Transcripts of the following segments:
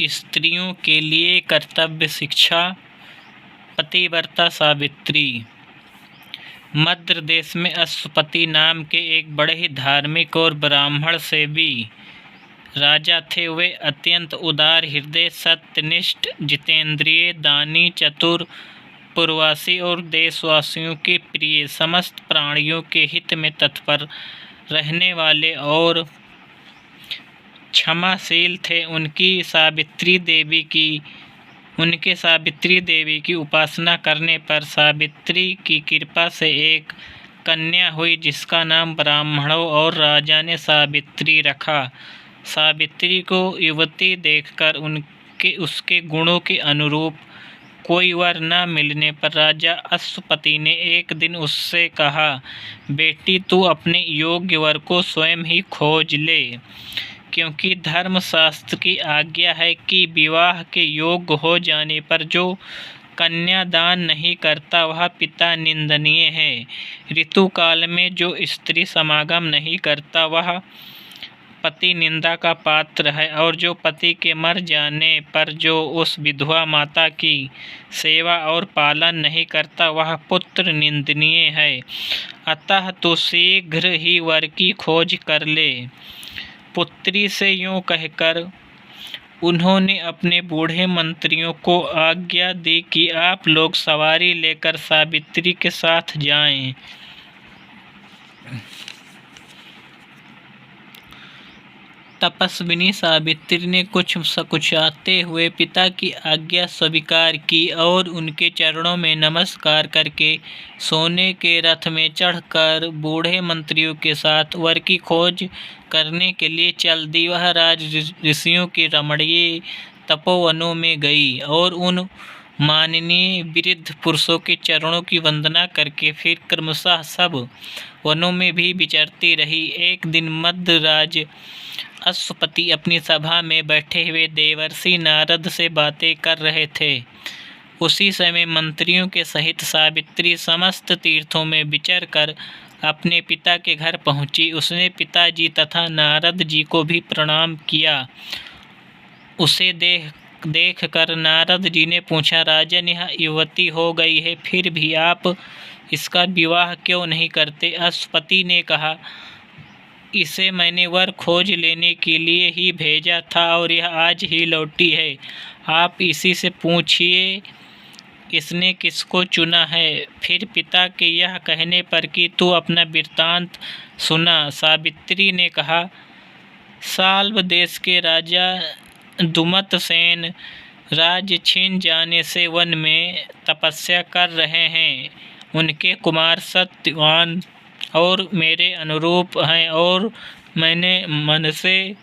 स्त्रियों के लिए कर्तव्य शिक्षा। पतिव्रता सावित्री। मध्य देश में अश्वपति नाम के एक बड़े ही धार्मिक और ब्राह्मण सेवी राजा थे। वे अत्यंत उदार हृदय, सत्यनिष्ठ, जितेंद्रिय, दानी, चतुर, पूर्ववासी और देशवासियों के प्रिय, समस्त प्राणियों के हित में तत्पर रहने वाले और क्षमाशील थे। उनके सावित्री देवी की उपासना करने पर सावित्री की कृपा से एक कन्या हुई, जिसका नाम ब्राह्मणों और राजा ने सावित्री रखा। सावित्री को युवती देखकर उसके गुणों के अनुरूप कोई वर न मिलने पर राजा अश्वपति ने एक दिन उससे कहा, बेटी, तू अपने योग्य वर को स्वयं ही खोज ले, क्योंकि धर्मशास्त्र की आज्ञा है कि विवाह के योग्य हो जाने पर जो कन्यादान नहीं करता वह पिता निंदनीय है। ऋतुकाल में जो स्त्री समागम नहीं करता वह पति निंदा का पात्र है, और जो पति के मर जाने पर जो उस विधवा माता की सेवा और पालन नहीं करता वह पुत्र निंदनीय है। अतः तू शीघ्र ही वर की खोज कर ले। पुत्री से यूं कहकर उन्होंने अपने बूढ़े मंत्रियों को आज्ञा दी कि आप लोग सवारी लेकर सावित्री के साथ जाएं। तपस्विनी सावित्री ने कुछ सकुचाते हुए पिता की आज्ञा स्वीकार की और उनके चरणों में नमस्कार करके सोने के रथ में चढ़कर बूढ़े मंत्रियों के साथ वर की खोज करने के लिए चल दी। वह राज ऋषियों के रमणीय तपोवनों में गई और उन माननीय वृद्ध पुरुषों के चरणों की वंदना करके फिर क्रमशः सब वनों में भी विचरती रही। एक दिन मध्यराज अश्वपति अपनी सभा में बैठे हुए देवर्षि नारद से बातें कर रहे थे। उसी समय मंत्रियों के सहित सावित्री समस्त तीर्थों में विचर कर अपने पिता के घर पहुंची। उसने पिताजी तथा नारद जी को भी प्रणाम किया। उसे देख कर नारद जी ने पूछा, राजन, यह युवती हो गई है, फिर भी आप इसका विवाह क्यों नहीं करते? अश्वपति ने कहा, इसे मैंने वर खोज लेने के लिए ही भेजा था और यह आज ही लौटी है। आप इसी से पूछिए इसने किसको चुना है। फिर पिता के यह कहने पर कि तू अपना वृत्तांत सुना। सावित्री ने कहा, साल्व देश के राजा दुमतसेन राज्य छीन जाने से वन में तपस्या कर रहे हैं। उनके कुमार सत्यवान और मेरे अनुरूप हैं और मैंने मन से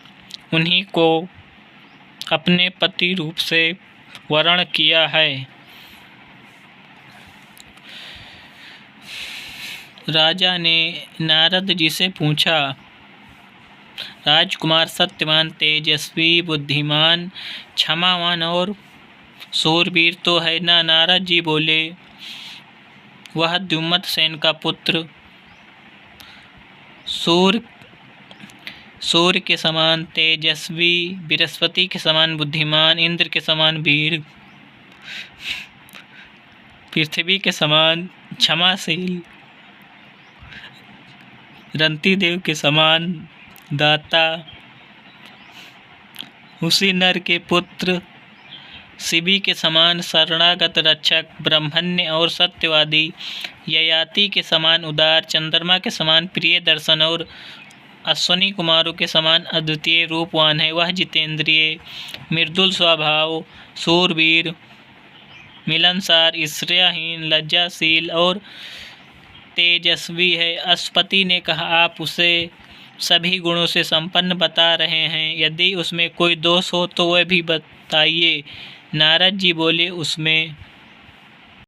उन्हीं को अपने पति रूप से वरण किया है। राजा ने नारद जी से पूछा, राजकुमार सत्यवान, तेजस्वी, बुद्धिमान, क्षमावान और शूरवीर तो है ना? नारद जी बोले, वह दुमतसेन का पुत्र सूर्य के समान तेजस्वी, बृहस्पति के समान बुद्धिमान, इंद्र के समान वीर, पृथ्वी के समान क्षमाशील, रंतिदेव के समान दाता, उसी नर के पुत्र शिवी के समान शरणागत रक्षक, ब्रह्मण्य और सत्यवादी, ययाति के समान उदार, चंद्रमा के समान प्रिय दर्शन और अश्वनी कुमारों के समान अद्वितीय रूपवान है। वह जितेंद्रिय, मृदुल स्वभाव, शूरवीर, मिलनसार, ईर्ष्याहीन, लज्जाशील और तेजस्वी है। अश्वपति ने कहा, आप उसे सभी गुणों से संपन्न बता रहे हैं। यदि उसमें कोई दोष हो तो वह भी बताइए। नारद जी बोले, उसमें